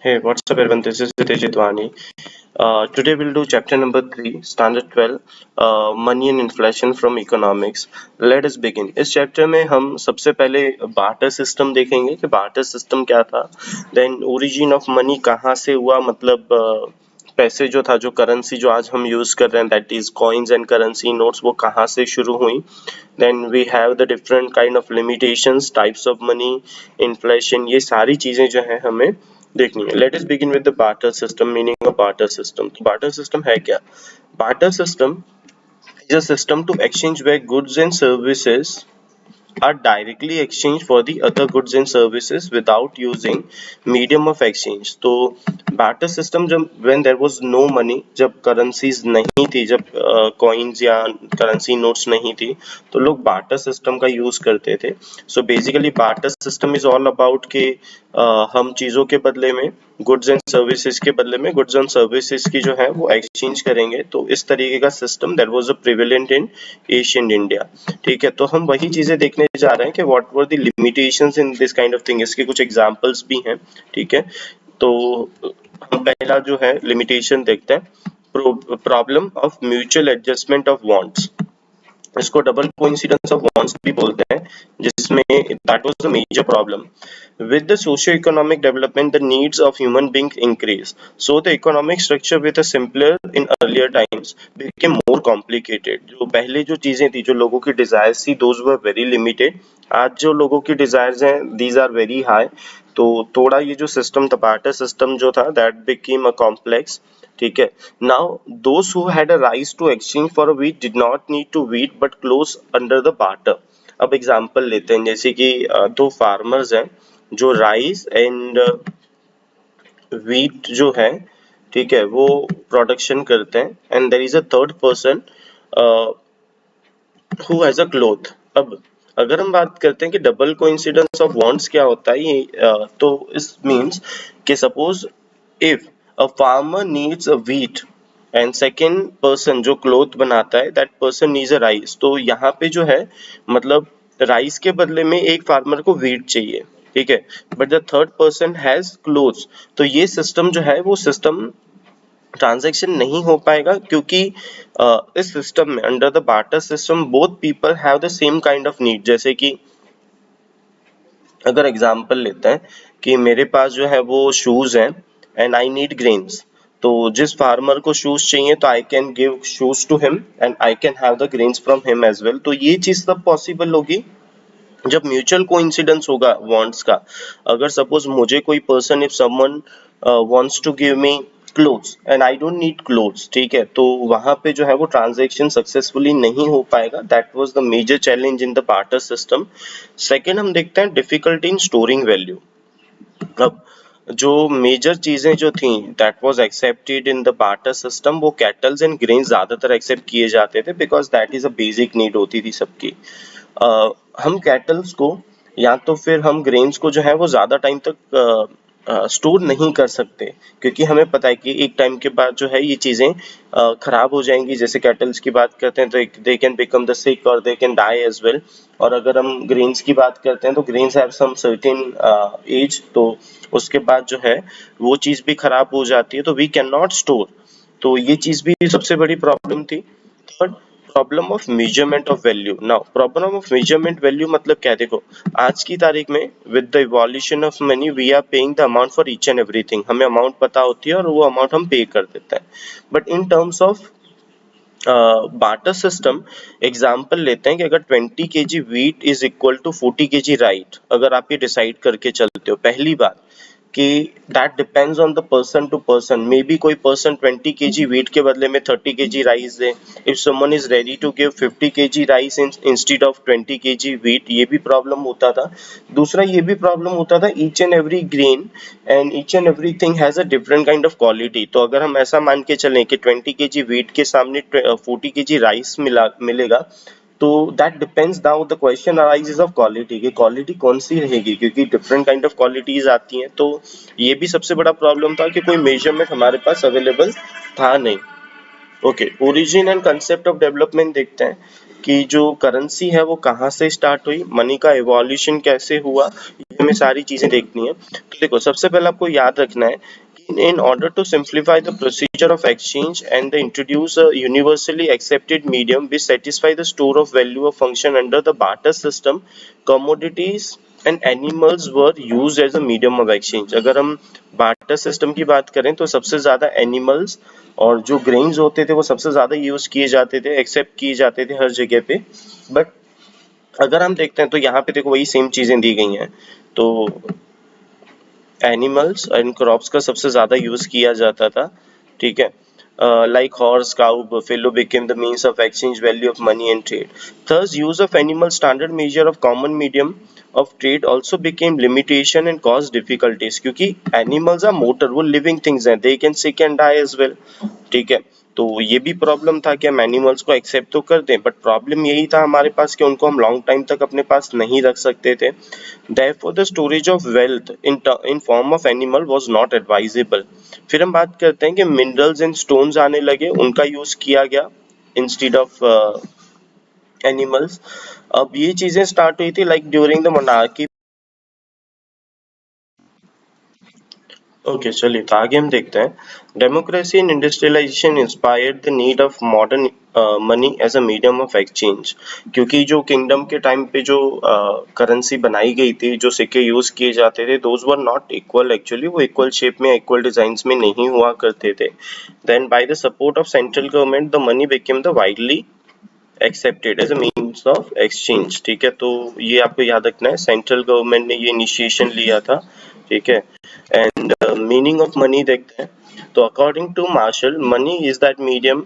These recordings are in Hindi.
Hey, what's up, everyone? This is Hitesh Idwani. Today we'll do chapter number 3, standard 12, money and inflation from economics. Let us begin. इस चैप्टर में हम सबसे पहले बार्टर सिस्टम देखेंगे कि बार्टर सिस्टम क्या था, देन ओरिजिन ऑफ मनी कहाँ से हुआ, मतलब पैसे जो था, जो करेंसी जो आज हम यूज कर रहे हैं, that is coins and currency notes, वो कहाँ से शुरू हुई. Then we have the different kind of limitations, types of money, inflation, ये सारी चीजें जो है हमें देखनी है. Let us begin with the barter system. Meaning of barter system. तो बार्टर सिस्टम है क्या? Barter system is a system to exchange where goods and services are directly exchanged for the other goods and services without using medium of exchange. तो barter system जब when there was no money, जब currencies नहीं थी, जब coins या currency notes नहीं थी, तो लोग barter system का use करते थे. So basically barter system is all about कि हम चीज़ों के बदले में गुड्स एंड सर्विसेज के बदले में गुड्स एंड सर्विसेज की जो है वो एक्सचेंज करेंगे. तो इस तरीके का system that was a prevalent in Asian India. ठीक है, तो हम वही चीजें देखने जा रहे हैं कि what were the limitations in this kind of thing. इसके कुछ एग्जांपल्स भी हैं. ठीक है, तो हम पहला जो है लिमिटेशन देखते हैं, problem of mutual adjustment of wants. इसको डबल कोइंसिडेंस ऑफ वांट्स भी बोलते हैं, जिसमें that was the major problem. With the socio-economic development, the needs of human beings increase. So the economic structure with a simpler in earlier times became more complicated. जो पहले जो चीजें थी, जो लोगों की desires थी, those were very limited. आज जो लोगों की desires हैं, these are very high. तो थोड़ा ये जो सिस्टम था, barter system जो था, that became a complex. ठीक है. Now those who had a rights to exchange for a wheat did not need to wheat but close under the barter. अब एग्जांपल लेते हैं, जैसे कि दो फार्मर्स हैं जो राइस एंड व्हीट जो है, ठीक है, वो प्रोडक्शन करते हैं, and there is a third person who has a cloth. अब अगर हम बात करते हैं कि डबल कोइंसिडेंस ऑफ वांट्स क्या होता है, ये तो इस मींस कि suppose if a farmer needs a wheat and second person जो क्लॉथ बनाता है, that person needs a rice. तो यहाँ पे जो है, मतलब राइस के बदले में एक फार्मर को व्हीट चाहिए. ठीक है, but the third person has clothes. तो ये सिस्टम जो है, वो सिस्टम ट्रांजैक्शन नहीं हो पाएगा, क्योंकि इस सिस्टम में under the barter system both people have the same kind of need. जैसे कि अगर एग्जांपल लेते हैं कि मेरे पास जो है वो शूज हैं एंड आई नीड ग्रेन्स. तो जिस फार्मर को शूज चाहिए, तो I can give shoes to him and I can have the grains from him as well. तो ये चीज तब पॉसिबल होगी जब म्यूचुअल कोइंसिडेंस होगा वांट्स का. अगर सपोज मुझे कोई person, if someone wants to give me clothes and I don't need clothes, ठीक है, तो वहां पे जो है वो ट्रांजैक्शन सक्सेसफुली नहीं हो पाएगा. That was the major challenge in the barter system. Second हम देखते हैं डिफिकल्टी इन स्टोरिंग वैल्यू. अब जो मेजर चीजें जो थी that was accepted in the barter system, वो कैटल्स एंड ग्रेन्स ज्यादातर एक्सेप्ट किए जाते थे, because that is a basic need होती थी सबकी. हम कैटल्स को या तो फिर हम ग्रेन्स को जो है वो ज्यादा टाइम तक स्टोर नहीं कर सकते, क्योंकि हमें पता है कि एक टाइम के बाद जो है ये चीजें खराब हो जाएंगी. जैसे कैटल्स की बात करते हैं तो they can become the sick और they can die as well. और अगर हम ग्रेन्स की बात करते हैं तो grains have some certain age, तो उसके बाद जो है वो चीज भी खराब हो जाती है, तो वी कैन नॉट स्टोर. तो ये चीज भी सबसे बड़ी प्रॉब्लम थी. Third, problem of measurement of value. Now problem of measurement value मतलब क्या? देखो, आज की तारीख में with the evolution of money we are paying the amount for each and everything. हमें अमाउंट पता होती है और वो अमाउंट हम पे कर देते हैं. But in terms of barter system, example लेते हैं कि अगर 20 kg wheat is equal to 40 kg right, अगर आप ये डिसाइड करके चलते हो, पहली बात कि that depends on the person to person. Maybe कोई पर्सन 20 kg व्हीट के बदले में 30 kg राइस दे. If someone is ready to give 50 kg rice instead of 20 kg wheat, ये भी प्रॉब्लम होता था. दूसरा ये भी प्रॉब्लम होता था, each and every grain and each and everything has a different kind of quality. तो अगर हम ऐसा मान के चलें कि 20 kg व्हीट के सामने 40 kg राइस मिलेगा, तो that depends. Now the question arises of quality, कि क्वालिटी कौन सी रहेगी, क्योंकि डिफरेंट काइंड ऑफ क्वालिटीज आती हैं. तो ये भी सबसे बड़ा प्रॉब्लम था कि कोई मेजरमेंट हमारे पास अवेलेबल था नहीं. Okay, origin and concept of development देखते हैं कि जो करेंसी है वो कहाँ से स्टार्ट हुई, मनी का इवोल्यूशन कैसे हुआ, ये हमें सारी चीजें देखनी है। तो देखो, सबसे पहले आपको याद रखना है कि in order to simplify the procedure of exchange and introduce a universally accepted medium which satisfy the store of value of function under the barter system, commodities and animals were used as a medium of exchange। अगर हम बार्टर सिस्टम की बात करें तो सबसे ज्यादा एनिमल्स और जो ग्रेन्स होते थे वो सबसे ज्यादा यूज किए जाते थे, एक्सेप्ट किए जाते थे हर जगह पे। बट अगर हम देखते हैं तो यहाँ पे देखो वही सेम चीजें दी गई हैं। तो एनिमल्स एंड क्रॉप्स का सबसे ज्यादा यूज किया जाता था, ठीक है। Like horse, cow, buffalo became the means of exchange value of money and trade. Thus, use of animal standard measure of common medium of trade also became limitation and caused difficulties, क्योंकि animals are motor, वो living things हैं, they can sick and die as well, ठीक है। तो ये भी प्रॉब्लम था कि हम एनिमल्स को एक्सेप्ट तो कर दें, बट प्रॉब्लम यही था हमारे पास कि उनको हम लॉन्ग टाइम तक अपने पास नहीं रख सकते थे। Therefore, the storage of wealth in form of animal was not advisable। फिर हम बात करते हैं कि मिनरल्स एंड स्टोन्स आने लगे, उनका यूज किया गया इंस्टीड ऑफ एनिमल्स। अब ये चीजें स्टार्ट हुई थी like during the monarchy. Okay, चलिए तो आगे हम देखते हैं। Democracy and industrialisation inspired the need of modern money as a medium of exchange. क्योंकि जो किंगडम के टाइम पे जो करेंसी बनाई गई थी, जो सिक्के यूज किए जाते थे, those were not equal actually, वो इक्वल शेप में इक्वल डिजाइन्स में नहीं हुआ करते थे। Then by the support of central government the money became the widely accepted as a means of exchange, ठीक है। तो ये आपको याद रखना है, सेंट्रल गवर्नमेंट ने ये इनिशिएशन लिया था, ठीक है। एंड मीनिंग ऑफ मनी देखते हैं। तो according to Marshall, money is that medium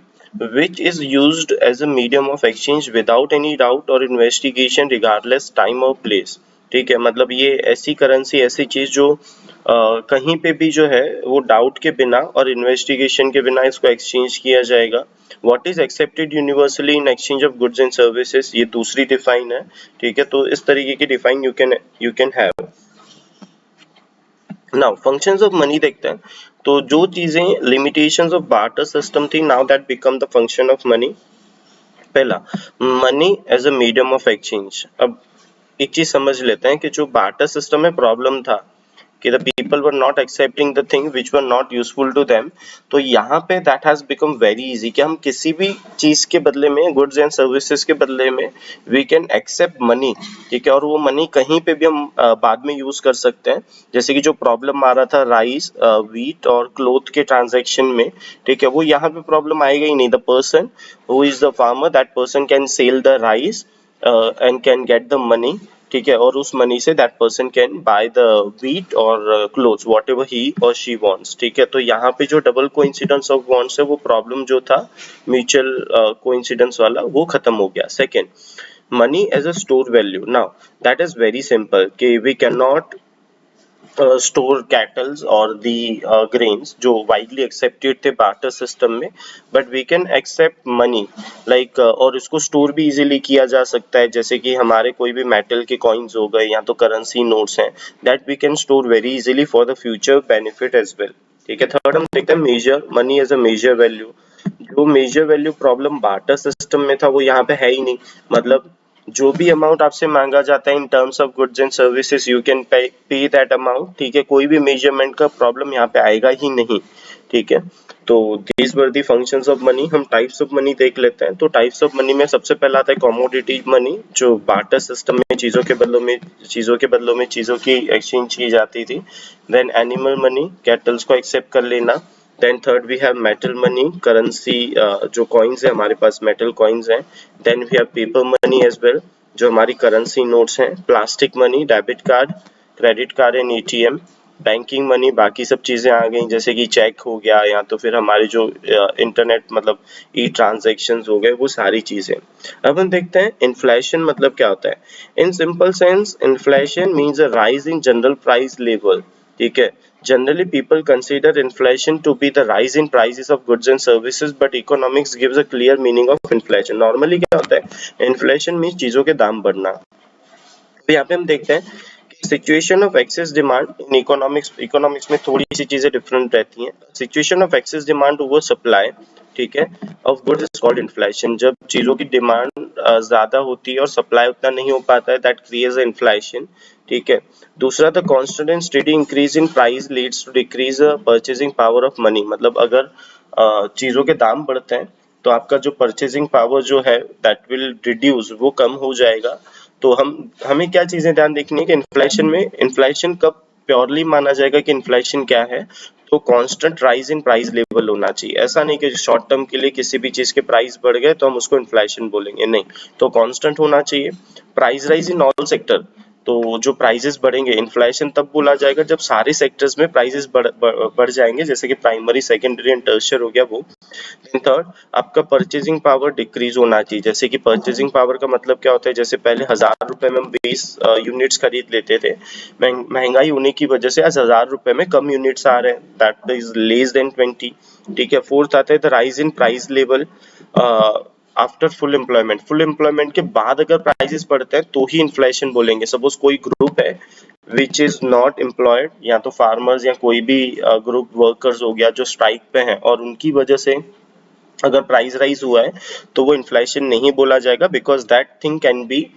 which is used as a medium of exchange without any doubt or investigation regardless time or place, ठीक है। मतलब ये ऐसी करेंसी, ऐसी चीज जो कहीं पे भी जो है वो डाउट के बिना और इन्वेस्टिगेशन के बिना इसको एक्सचेंज किया जाएगा। What is accepted universally in exchange of goods and services, ये दूसरी डिफाइन है, ठीक है। तो इस तरीके की define you can have. Now functions of money देखते हैं। तो जो चीजें लिमिटेशंस ऑफ बार्टर सिस्टम थी, now that become the function of money. पहला, money as a medium of exchange. अब एक चीज समझ लेते हैं कि जो बार्टर सिस्टम में प्रॉब्लम था कि the people were not accepting the thing which were not useful to them, तो यहाँ पे that has become very easy कि हम किसी भी चीज के बदले में, goods and services के बदले में we can accept money, ठीक है। और वो मनी कहीं पे भी हम बाद में यूज कर सकते हैं। जैसे कि जो प्रॉब्लम आ रहा था राइस, व्हीट और क्लोथ के ट्रांजेक्शन में, ठीक है, वो यहाँ पे प्रॉब्लम आएगा ही नहीं। The person who is the farmer, that person can sell the rice and can get the money, ठीक है। और उस money say that person can by the wheat और क्लोथ्स व्हाट एवर ही और शी वांट्स, ठीक है। तो यहाँ पे जो डबल कोइंसिडेंस ऑफ वांट्स है, वो प्रॉब्लम जो था म्यूचुअल कोइंसिडेंस वाला, वो खत्म हो गया। Second, money as a store value. Now that is very simple कि we can not store cattles or the grains जो widely accepted थे barter system में, but we can accept money like और इसको store भी easily किया जा सकता है, जैसे कि हमारे कोई भी metal के coins हो गए या तो currency notes हैं, that we can store very easily for the future benefit as well, ठीक है। थर्ड हम देखते हैं measure money as a measure value। जो measure value problem barter system में था वो यहाँ पे है ही नहीं। मतलब जो भी अमाउंट आपसे मांगा जाता है इन terms of goods and services, you can pay that amount, ठीक है। कोई भी मेजरमेंट का प्रॉब्लम यहाँ पे आएगा ही नहीं, ठीक है। तो these were the functions of money. हम टाइप्स ऑफ मनी देख लेते हैं। तो टाइप्स ऑफ मनी में सबसे पहला आता है कमोडिटी मनी, जो बार्टर सिस्टम में चीजों में चीजों की एक्सचेंज की जाती थी। देन एनिमल मनी, कैटल्स को एक्सेप्ट कर लेना। Then third we have metal money, currency, जो कॉइन्स है हमारे पास मेटल कॉइन्स हैं। Then we have paper money as well, जो हमारी करेंसी नोट्स हैं। Plastic money, debit card, credit card and ATM. Banking money, बाकी सब चीजें आ गई, जैसे कि चेक हो गया या तो फिर हमारे जो इंटरनेट मतलब ई ट्रांजेक्शन हो गए, वो सारी चीजें। अब हम देखते हैं इन्फ्लेशन मतलब क्या होता है। In simple sense, inflation means a rise in general price level, ठीक है। Generally, people consider inflation to be the rise in prices of goods and services, but economics gives a clear meaning of inflation. Normally क्या होता है, inflation means चीजों के दाम बढ़ना। तो यहाँ पे हम देखते हैं situation of excess demand in economics में थोड़ी सी चीजें डिफरेंट रहती हैं। Situation of excess demand over supply, ठीक है, of goods is called inflation. जब चीजों की डिमांड ज्यादा होती है और सप्लाई उतना नहीं हो पाता है, दैट क्रिएट्स इन्फ्लेशन, ठीक है। दूसरा, the constant and steady increase in price leads to decrease purchasing power of money. मतलब अगर चीजों के दाम बढ़ते हैं तो आपका जो परचेजिंग पावर जो है दैट विल रिड्यूस, वो कम हो जाएगा। तो हमें क्या चीजें ध्यान देखनी है कि इन्फ्लेशन कब प्योरली माना जाएगा कि इन्फ्लेशन क्या है, तो constant rise in price level होना चाहिए। ऐसा नहीं कि शॉर्ट टर्म के लिए किसी भी चीज के प्राइस बढ़ गए तो हम उसको इन्फ्लेशन बोलेंगे, नहीं, तो कांस्टेंट होना चाहिए। Price rise in all sector, तो जो प्राइसेस बढ़ेंगे, इन्फ्लेशन तब बोला जाएगा जब सारे सेक्टर्स में प्राइसेस बढ़ जाएंगे, जैसे कि प्राइमरी, सेकेंडरी एंड टर्शियर हो गया वो। थर्ड, आपका परचेजिंग पावर डिक्रीज होना चाहिए। जैसे कि परचेजिंग पावर का मतलब क्या होता है, जैसे पहले 1000 रुपए में हम 20 यूनिट्स खरीद लेते थे, महंगाई होने की वजह से आज 1000 रुपए में कम यूनिट्स आ रहे हैं, दैट इज लेस देन 20, ठीक है। फोर्थ आता है the rise in price level after full employment के बाद अगर प्राइसेस बढ़ते हैं तो ही इन्फ्लेशन बोलेंगे। सपोज कोई ग्रुप है विच इज नॉट एम्प्लॉयड, या तो फार्मर्स या कोई भी ग्रुप वर्कर्स हो गया जो स्ट्राइक पे हैं, और उनकी वजह से अगर प्राइस राइज हुआ है तो वो इन्फ्लेशन नहीं बोला जाएगा, because that thing can be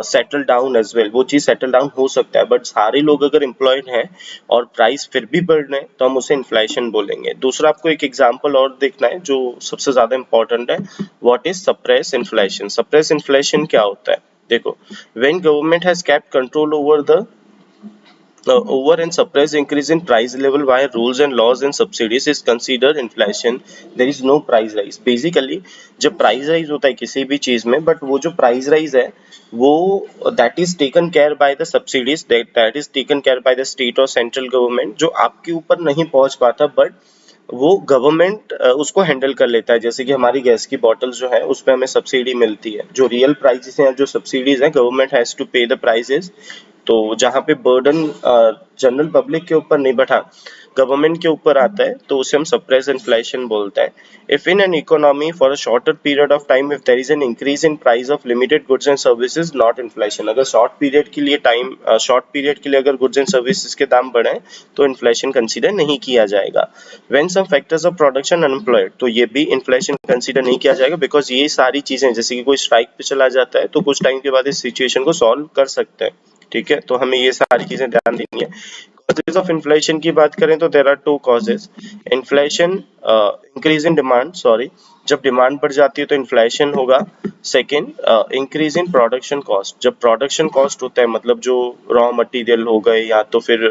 settle down as well. वो चीज सेटल डाउन हो सकता है, बट सारे लोग अगर एम्प्लॉयड हैं और प्राइस फिर भी बढ़ रहे हैं तो हम उसे इन्फ्लेशन बोलेंगे। दूसरा, आपको एक एग्जांपल और देखना है जो सबसे ज्यादा इंपॉर्टेंट है, what is suppress inflation. Suppress inflation क्या होता है, देखो, when government has kept control over the over and suppress increase in price level via rules and laws and subsidies is considered inflation. There is no price rise. Basically जब प्राइस राइज होता है किसी भी चीज में, बट वो जो प्राइस राइज है वो that is taken care by the subsidies, that is taken care by the state और सेंट्रल गवर्नमेंट, जो आपके ऊपर नहीं पहुंच पाता, बट वो गवर्नमेंट उसको हैंडल कर लेता है। जैसे कि हमारी गैस की बॉटल्स जो है उसपे हमें सब्सिडी मिलती है, जो रियल प्राइसेस हैं, जो सब्सिडीज हैं, गवर्नमेंट हैज टू पे द प्राइसेस। तो जहाँ पे बर्डन जनरल पब्लिक के ऊपर नहीं बैठा, गवर्नमेंट के ऊपर आता है, तो उसे हम सप्रेस इन्फ्लेशन बोलते हैं। If in an economy for a shorter period of time, if there is an increase in price of limited goods and services, not inflation. अगर शॉर्ट पीरियड के लिए अगर गुड्स एंड सर्विसेज के दाम बढ़े तो इन्फ्लेशन कंसीडर नहीं किया जाएगा। When some factors of production unemployed, तो ये भी इन्फ्लेशन कंसीडर नहीं किया जाएगा, बिकॉज ये सारी चीजें, जैसे कि कोई स्ट्राइक पे चला जाता है तो कुछ टाइम के बाद इस सिचुएशन को सॉल्व कर सकते हैं, ठीक है। तो हमें ये सारी चीजें ध्यान देनी है। कॉजेज ऑफ इन्फ्लेशन की बात करें तो there are two causes. Inflation, increase in demand, sorry, जब डिमांड बढ़ जाती है तो इन्फ्लेशन होगा। Second, increase in production cost, जब प्रोडक्शन कॉस्ट होता है, मतलब जो रॉ मटेरियल हो गए या तो फिर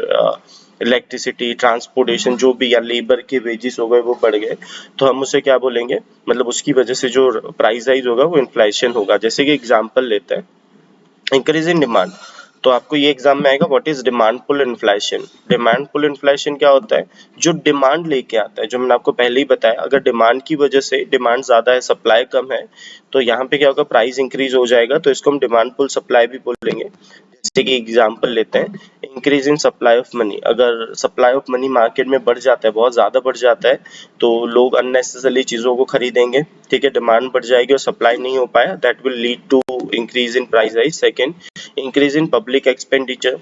इलेक्ट्रिसिटी, ट्रांसपोर्टेशन, जो भी, या लेबर के वेजेस हो गए वो बढ़ गए, तो हम उसे क्या बोलेंगे, मतलब उसकी वजह से जो प्राइस राइज होगा वो इन्फ्लेशन होगा। जैसे कि एग्जांपल लेते हैं, इंक्रीज इन डिमांड, तो आपको ये एग्जाम में आएगा, what is demand pull inflation. Demand pull inflation क्या होता है, जो डिमांड लेके आता है, जो मैंने आपको पहले ही बताया, अगर डिमांड की वजह से, डिमांड ज्यादा है सप्लाई कम है, तो यहाँ पे क्या होगा, प्राइस इंक्रीज हो जाएगा, तो इसको हम डिमांड पुल सप्लाई भी बोलेंगे। जैसे कि एग्जांपल लेते हैं, increase in supply of money, अगर सप्लाई ऑफ मनी मार्केट में बढ़ जाता है, बहुत ज्यादा बढ़ जाता है, तो लोग अननेसेसरली चीजों को खरीदेंगे, ठीक है, डिमांड बढ़ जाएगी और सप्लाई नहीं हो पाया, that will lead to increase in price rise. Second, increase in public expenditure,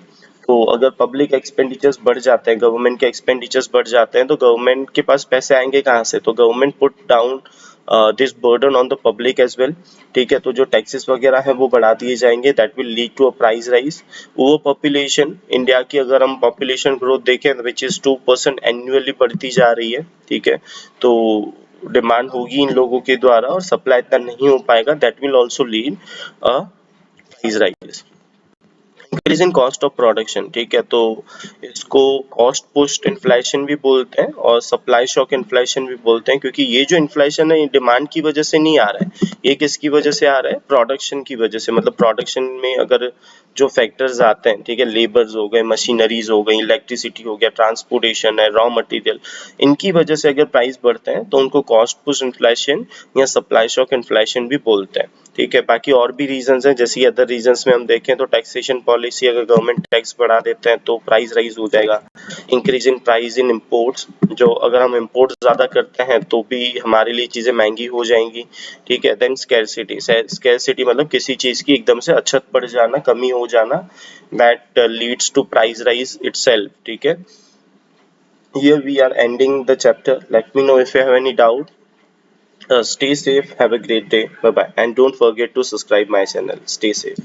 तो अगर पब्लिक एक्सपेंडिचर्स बढ़ जाते हैं, गवर्नमेंट के एक्सपेंडिचर्स बढ़ जाते हैं, तो गवर्नमेंट के पास पैसे आएंगे कहाँ से, तो government put down this burden on the public as well, ठीक है। तो जो टैक्सेस वगैरह है वो बढ़ा दिए जाएंगे, that will lead to a price rise. Over population, India की अगर हम पॉपुलेशन ग्रोथ देखें विच इज 2% एनुअली बढ़ती जा रही है, ठीक है, तो डिमांड होगी इन लोगों के द्वारा और सप्लाई इतना नहीं हो पाएगा, that will also lead a price rise. Increase in cost of production, ठीक है, तो इसको कॉस्ट पुश्ड इन्फ्लेशन भी बोलते हैं और सप्लाई शॉक इन्फ्लेशन भी बोलते हैं, क्योंकि ये जो इन्फ्लेशन है ये डिमांड की वजह से नहीं आ रहा है, ये किसकी वजह से आ रहा है, प्रोडक्शन की वजह से। मतलब प्रोडक्शन में अगर जो फैक्टर्स आते हैं, ठीक है, लेबर्स हो गए, मशीनरीज हो गई, इलेक्ट्रिसिटी हो गया, ट्रांसपोर्टेशन है, रॉ मटेरियल, इनकी वजह से अगर प्राइस बढ़ते हैं तो उनको कॉस्ट पुश इन्फ्लेशन या सप्लाई शॉक इन्फ्लेशन भी बोलते हैं। ठीक है। बाकी और भी रीजंस हैं, जैसे अदर रीजंस में हम देखें तो टैक्सेशन पॉलिसी, अगर गवर्नमेंट टैक्स बढ़ा देते हैं तो प्राइस राइज हो जाएगा। Increase in price in imports, जो अगर हम इम्पोर्ट ज़्यादा करते हैं तो भी हमारे लिए चीज़ें महंगी हो जाएंगी। ठीक है। देन स्कैरसिटी, स्कैरसिटी मतलब किसी चीज़ की एकदम से अछत पड़ जाना, कमी हो जाना, that leads to price rise itself. ठीक है। Here we are ending the chapter. Let me know if you have any doubt. Stay safe, have a great day. Bye bye, and don't forget to subscribe my channel. Stay safe.